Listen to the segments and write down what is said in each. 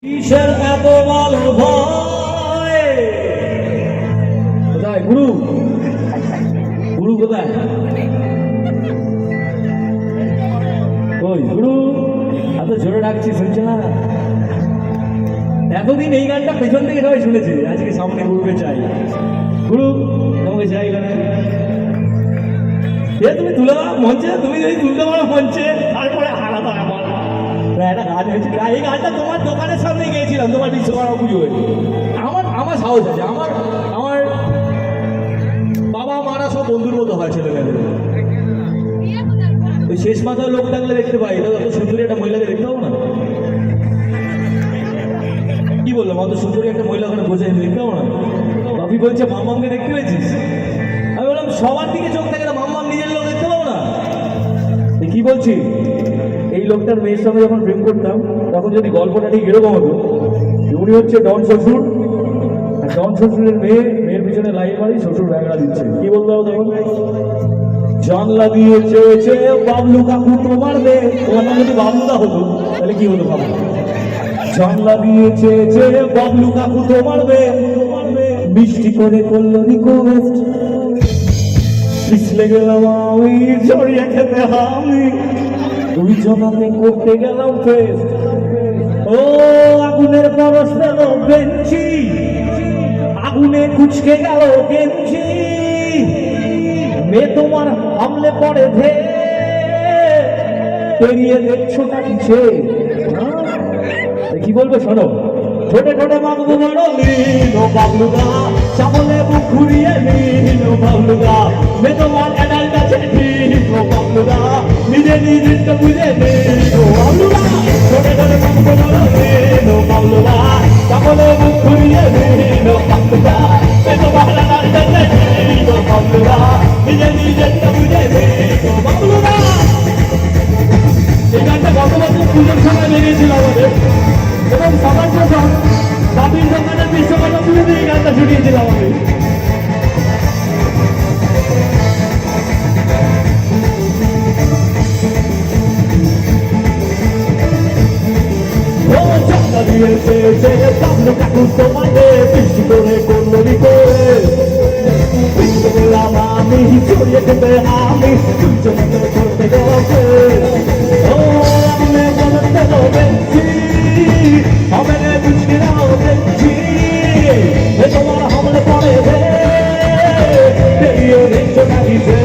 কিসের এত ভালো ভয়? কোথায় গুরু? গুরু কোথায়? ওই গুরু এত জোরে ডাকছি, শুনছে না? এতদিন এই গানটা পেছন থেকে সবাই শুনেছে, আজকে সামনে গুরুকে চাই। গুরু তোমাকে চাই গানে। তুমি তুলে দাও মঞ্চে, তুমি যদি তুলতে পারো মঞ্চে, তারপরে আলাদা আমার একটা গান হয়েছে। এই গানটা তোমার দোকানের সামনে গিয়েছিলাম, তোমার বিশ্বকর্মা পুজোয়। আমার সাহস আছে, আমার বাবা মারা সব বন্ধুর মতো হয় ছেলেমেয়েদের। ওই শেষ মাথায় লোক থাকলে দেখতে পাই, এটা অত সুন্দরী একটা মহিলাকে দেখতে পাবো না? কি বললাম, অত সুন্দরী একটা মহিলা ওখানে বসে দেখতে পাবো না? বাপি বলছে মাম্মামকে দেখতে পেয়েছিস? আমি বললাম সবার দিকে চোখ থাকে না, মাম্মাম নিজের লোক দেখতে পাবো না? কি বলছি, এই লোকটার মেয়ের সঙ্গে যখন প্রেম করতাম তখন যদি গল্পটা ঠিক এরকম হতো, উনি হচ্ছে ডন শ্বশুর, আর ডন শ্বশুরের মেয়ের পিছনে লাইন মারি, শ্বশুর ব্যাগড়া দিচ্ছে। কি বলতে হবে তখন? জানলা দিয়ে চেয়েছে বাবলু কাকু তোমার মেয়ে। তোমার নাম যদি বাবলুদা হতো তাহলে কি হতো বাবু? জানলা দিয়ে চেয়েছে বাবলু কাকু তোমার মেয়ে, মিষ্টি করে করলো রিকোয়েস্ট, পিছলে গেলাম আমি, জড়িয়ে খেতে আমি, দুই জনাতে করতে গেলাম ফেস্ট। ও আগুনের পরশ পেল বেঞ্চি, আগুনে কুচকে গেল গেঞ্জি, মেয়ে তোমার হামলে পড়ে ধে, পেরিয়ে দেখছোটা কিছে। কি বলবো শোনো, ছোটে ছোটে মাগবো বড় লীন ও বাবলুদা, চাপলে মুখ ঘুরিয়ে লীন ও বাবলুদা, মেয়ে তোমার অ্যাডাল্ট আছে ঠিক ও বাবলুদা, নিজে নিজেরটা বুঝে লীন ও বাবলুদা, ছোটে ছোটে মাগবো বড় লীন ও বাবলুদা, চাপলে মুখ ঘুরিয়ে লীন ও বাবলুদা, মেয়ে তোমার অ্যাডাল্ট আছে ঠিক ও বাবলুদা, নিজে নিজেরটা বুঝে লীন ও বাবলুদা। এই গানটা গত বছর পুজোর সময় বেরিয়েছিল আমাদের, এবং সবার প্রথম বাপির দোকানের বিশ্বকর্মা পুজোতে এই গানটা শুনিয়েছিলাম আমি। দিয়েছে যে বাবলু কাকু তোমাকে বৃষ্টি করে করলো বৃষ্টি করলাম আমি, ছড়িয়ে দেবে আমি, দুজনকে করতে গেছে। ও আমি বলতে বেঞ্চি, হবে না বুঝতে নাও বেঞ্চি, তোমার হামলে পড়ে রে, বেরিয়ে দেখছো না দিছে।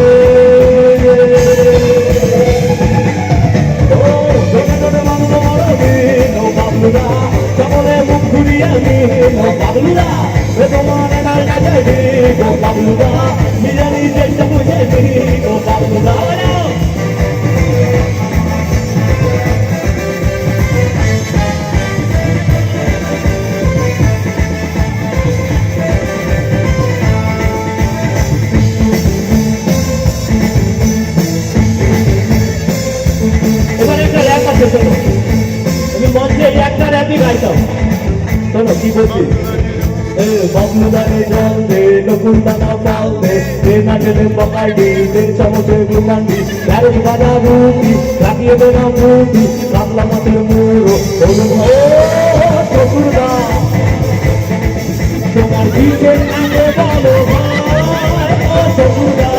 ও ছোট ছোট মানুষ বড় দিন ও বাবলুদা, চাপলে মুখ ঘুরিয়ে দিন ও বাবলুদা, তোমার এনার কাছে দিন ও বাবলুদা, নিজে নিজেরটা বুঝে দিন ও বাবলুদা। এবার একটা র্যাপ আছে, শোনো, আমি মঞ্চে একটা র্যাপই গাইতাম। শোনো কি বলছি, বাবলুদারে জল দে, নকুল দানা পাল দে, না গেলে পকাই দি, চামচে গুমান্ডি, গাড়ি বাজা রুটি, লাগিয়ে দেনা মুটি, কাতলা মাছের মুড়ো, শ্বশুরদা তোমার দিকে আগে বলো ভাই, শ্বশুরদা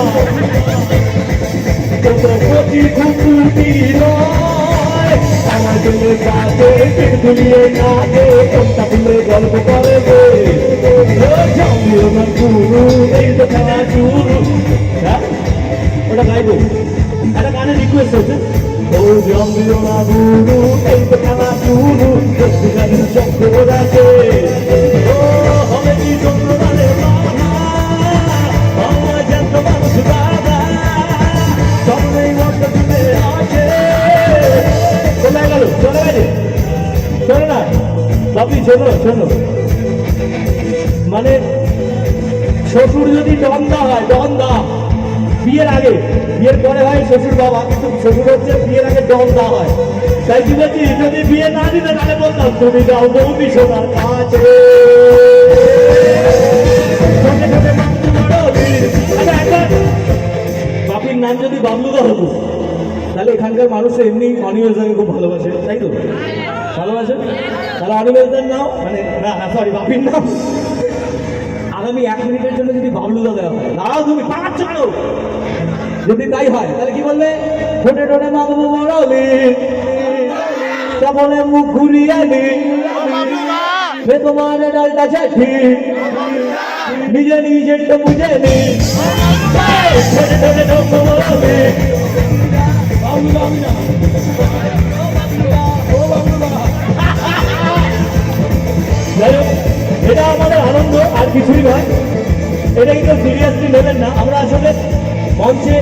তোমরা প্রতি খুকুটি নয়, আমার ছেলে কাছে পেট দুলিয়ে কাছে, কোনটা ফুলে গল্প করবে, জমিও না গুরু, এই তো খেলা শুরু। ওটা গাইবো, একটা গানের রিকোয়েস্ট হচ্ছে, ও জমিও না গুরু, এই তো খেলা শুরু, দেখতে গাড়ি শব্দ আছে, ও হবে কি চন্দ্রদানের বাবা, আমার জান্ত মানুষ দাদা, সবাই মনটা তুলে আছে। কোথায় গেল? চলে গেছে, শোনো না বাপি, শোনো শোনো, মানে শ্বশুর যদি ডন্দা হয়, ডন্দা বিয়ের আগে, বিয়ের পরে হয় শ্বশুর বাবা, কিন্তু শ্বশুর হচ্ছে বিয়ের আগে ডন্দা হয়। তাই কি বলছি, যদি বিয়ে না দিতে তাহলে বলতাম তুমি যাও বৌদি সোনার কাছে। বাপির নাম যদি বাবলুদা হতো তাহলে এখানকার মানুষ এমনি মানিয়ে খুব ভালোবাসে, তাই তো? ভালোবাসেন? তাহলে অনিমেষদের নাও, মানে না সরি বাপির নাম আগামী 1 মিনিটের জন্য যদি বাবলুদা দেওয়া হয়, দাঁড়াও তুমি পাঁচ চালো, যদি তাই হয় তাহলে কি বলবে? ঠোঁটে ঠোঁটে মাগবো মরলি, কেমনে মুখ ঘুরিয়ে নি, সে তোমার ডালটা ছেঠি, নিজে নিজের তো বুঝে নি, ঠোঁটে ঠোঁটে ঢোকবো মরলি। বাবলুদা আমি না, যাই হোক, এটা আমাদের আনন্দ আর কিছুই নয়। এটা কিন্তু সিরিয়াসলি নেবেন না, আমরা আসলে মঞ্চে